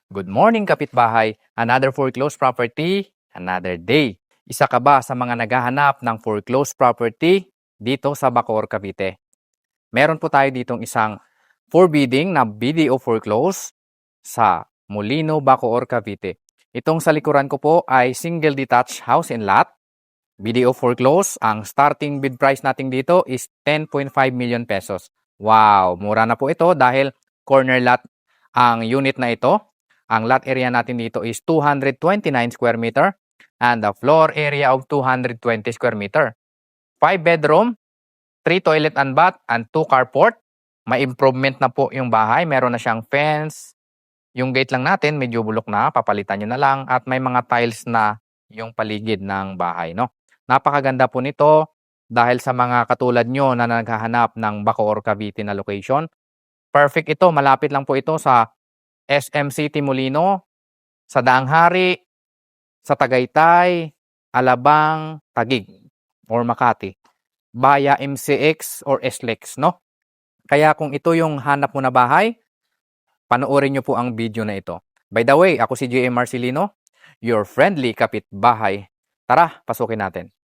Good morning, kapitbahay. Another foreclosed property, another day. Isa ka ba sa mga naghahanap ng foreclosed property dito sa Bacoor, Cavite? Meron po tayo ditong isang forbidding na BDO foreclose sa Molino, Bacoor, Cavite. Itong sa likuran ko po ay single detached house and lot. BDO foreclose, ang starting bid price natin dito is 10.5 million pesos. Wow, mura na po ito dahil corner lot ang unit na ito. Ang lot area natin dito is 229 square meter and the floor area of 220 square meter. 5 bedroom, 3 toilet and bath and 2 carport. May improvement na po yung bahay. Meron na siyang fence. Yung gate lang natin medyo bulok na, papalitan nyo na lang at may mga tiles na yung paligid ng bahay, no? Napakaganda po nito dahil sa mga katulad nyo na naghahanap ng Bacoor, Cavite na location. Perfect ito, malapit lang po ito sa SM City Molino, sa Daang Hari, sa Tagaytay, Alabang, Taguig, or Makati, via MCX or SLEX, no? Kaya kung ito yung hanap mo na bahay, panoorin nyo po ang video na ito. By the way, ako si JM Marcelino, your friendly kapitbahay. Tara, pasukin natin.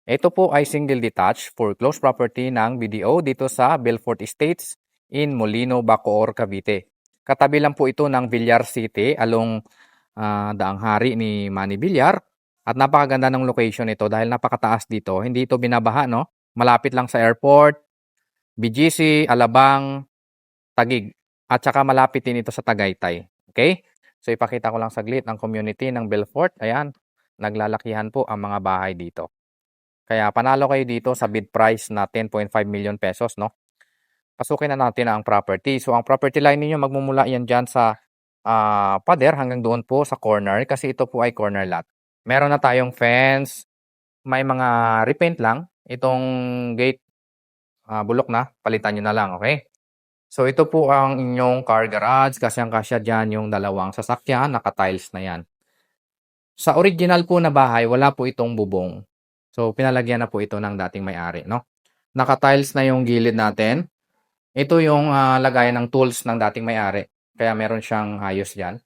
Ito po ay single detached foreclosed property ng BDO dito sa Belfort Estates in Molino, Bacoor, Cavite. Katabi lang po ito ng Villar City along Daang Hari ni Manny Villar. At napakaganda ng location ito dahil napakataas dito. Hindi ito binabaha, no? Malapit lang sa airport, BGC, Alabang, Taguig. At saka malapit din ito sa Tagaytay. Okay? So ipakita ko lang saglit ang community ng Belfort. Ayan, naglalakihan po ang mga bahay dito. Kaya panalo kayo dito sa bid price na 10.5 million pesos, no? Pasukin na natin ang property. So ang property line ninyo magmumula yan dyan sa pader hanggang doon po sa corner kasi ito po ay corner lot. Meron na tayong fence, may mga repaint lang. Itong gate bulok na, palitan nyo na lang, okay? So ito po ang inyong car garage, kasyang-kasya dyan yung dalawang sasakyan, naka-tiles na yan. Sa original po na bahay, wala po itong bubong. So pinalagyan na po ito ng dating may-ari, no? Naka-tiles na yung gilid natin. Ito yung lagayan ng tools ng dating may-ari. Kaya meron siyang ayos dyan,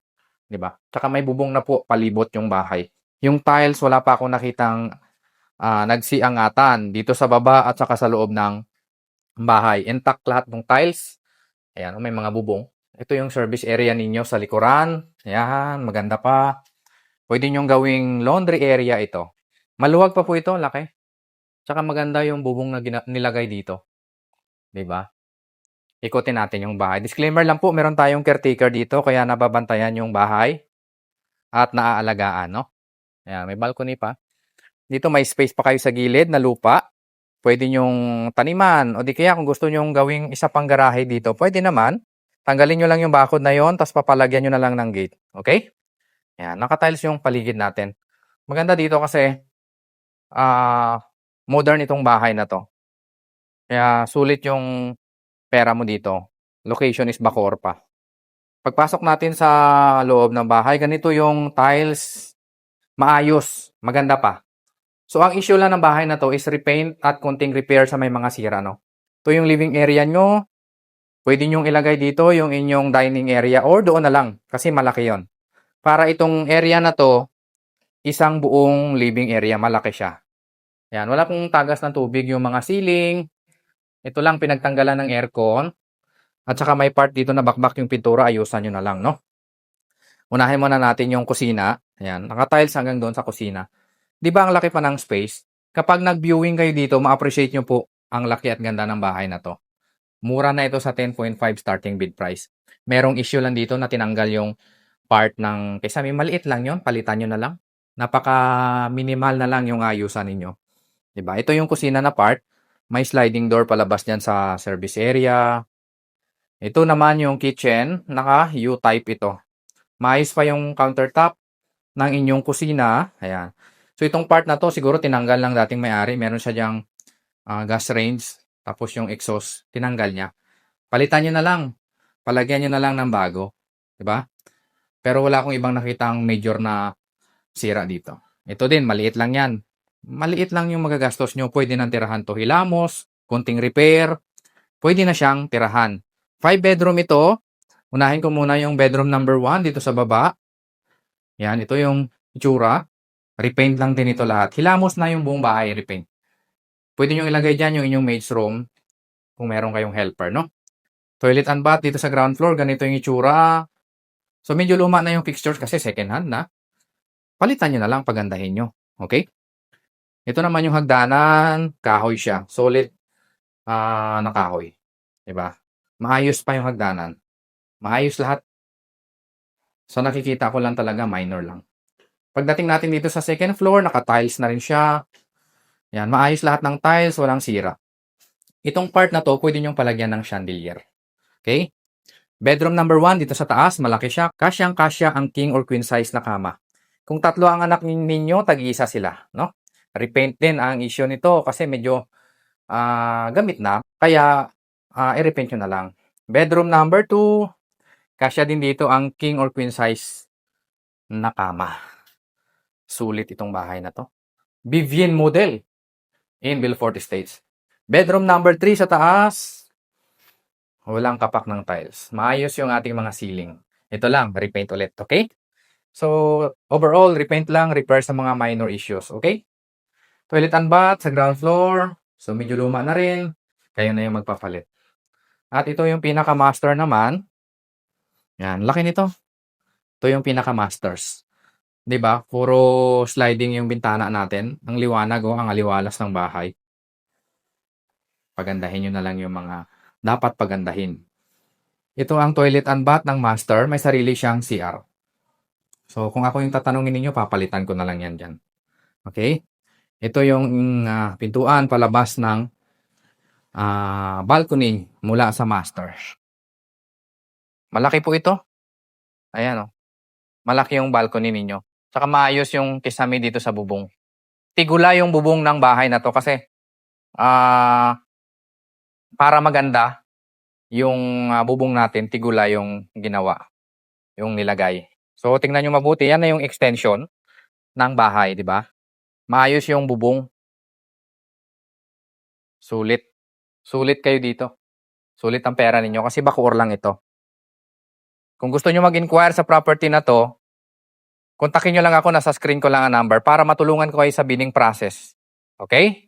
di ba? Tsaka may bubong na po palibot yung bahay. Yung tiles, wala pa akong nakitang nagsiangatan dito sa baba at saka sa loob ng bahay. Intact lahat ng tiles. Ayan, may mga bubong. Ito yung service area ninyo sa likuran. Ayan, maganda pa. Pwede nyong gawing laundry area ito. Maluwag pa po ito, laki. Tsaka maganda yung bubong na nilagay dito. 'Di ba? Ikutin natin yung bahay. Disclaimer lang po, meron tayong caretaker dito kaya nababantayan yung bahay at naaalagaan, no? Ayan, may balcony pa. Dito may space pa kayo sa gilid na lupa. Pwede nyong taniman o di kaya kung gusto nyong gawing isa pang garahe dito, pwede naman. Tanggalin nyo lang yung bakod na yon, tapos papalagyan nyo na lang ng gate. Okay? Ayan, nakatiles yung paligid natin. Maganda dito kasi modern itong bahay na to. Kaya sulit yung pera mo dito. Location is Bacoor pa. Pagpasok natin sa loob ng bahay, ganito yung tiles. Maayos. Maganda pa. So, ang issue lang ng bahay na to is repaint at konting repair sa may mga sira, no? Ito yung living area nyo. Pwede nyong ilagay dito yung inyong dining area or doon na lang kasi malaki yon. Para itong area na to, isang buong living area, malaki siya. Yan, wala pong tagas ng tubig yung mga ceiling. Ito lang pinagtanggalan ng aircon. At saka may part dito na bakbak yung pintura, ayusan nyo na lang, no? Unahin muna natin yung kusina. Ayan, naka-tiles hanggang doon sa kusina. Di ba ang laki pa ng space? Kapag nag-viewing kayo dito, ma-appreciate nyo po ang laki at ganda ng bahay na to. Mura na ito sa 10.5 starting bid price. Merong issue lang dito na tinanggal yung part ng, kaysa may maliit lang yon, palitan nyo na lang. Napaka-minimal na lang yung ayusan ninyo. Diba? Ito yung kusina na part. May sliding door palabas dyan sa service area. Ito naman yung kitchen. Naka U-type ito. Maayos pa yung countertop ng inyong kusina. Ayan. So itong part na to siguro tinanggal lang dating may-ari. Meron siya diyang gas range. Tapos yung exhaust, tinanggal niya. Palitan nyo na lang. Palagyan nyo na lang ng bago. Diba? Pero wala akong ibang nakitang major na sira dito. Ito din, maliit lang yan. Maliit lang yung magagastos nyo. Pwede nang tirahan to hilamos, konting repair. Pwede na siyang tirahan. 5 bedroom ito. Unahin ko muna yung bedroom number 1 dito sa baba. Yan, ito yung itsura. Repaint lang din ito lahat. Hilamos na yung buong bahay, repaint. Pwede nyo ilagay dyan yung inyong maid's room kung meron kayong helper, no? Toilet and bath dito sa ground floor, ganito yung itsura. So, medyo luma na yung fixtures kasi second hand na. Palitan nyo na lang, pagandahin nyo. Okay? Ito naman yung hagdanan, kahoy siya. Solid na kahoy. Diba? Maayos pa yung hagdanan. Maayos lahat. So, nakikita ko lang talaga, minor lang. Pagdating natin dito sa second floor, naka-tiles na rin siya. Yan, maayos lahat ng tiles, walang sira. Itong part na to, pwede nyong palagyan ng chandelier. Okay? Bedroom number 1 dito sa taas, malaki siya. Kasyang-kasya ang king or queen size na kama. Kung tatlo ang anak ninyo, tag-isa sila, no? Repaint din ang issue nito kasi medyo gamit na. Kaya, i-repaint nyo na lang. Bedroom number 2, kasya din dito ang king or queen size na kama. Sulit itong bahay na to. Vivian model in Belfort Estates. Bedroom number 3 sa taas, walang kapak ng tiles. Maayos yung ating mga ceiling. Ito lang, repaint ulit, okay? So, overall, repaint lang, repair sa mga minor issues, okay? Toilet and bath sa ground floor. So, medyo luma na rin. Kayo na yung magpapalit. At ito yung pinaka-master naman. Yan, laki nito. Ito yung pinaka-masters. 'Di ba? Puro sliding yung bintana natin. Ang liwanag, ang aliwalas ng bahay. Pagandahin nyo na lang yung mga dapat pagandahin. Ito ang toilet and bath ng master. May sarili siyang CR. So, kung ako yung tatanungin ninyo, papalitan ko na lang yan dyan. Okay? Ito yung pintuan palabas ng balcony mula sa master. Malaki po ito. Ayan, oh. Malaki yung balcony ninyo. Saka maayos yung kisame dito sa bubong. Tigula yung bubong ng bahay na to kasi para maganda yung bubong natin, tigula yung ginawa, yung nilagay. So, tingnan nyo mabuti. Yan na yung extension ng bahay, di ba? Maayos yung bubong. Sulit. Sulit kayo dito. Sulit ang pera ninyo kasi bakuor lang ito. Kung gusto nyo mag-inquire sa property na to, kontakin nyo lang ako, nasa screen ko lang ang number para matulungan ko kayo sa bidding process. Okay?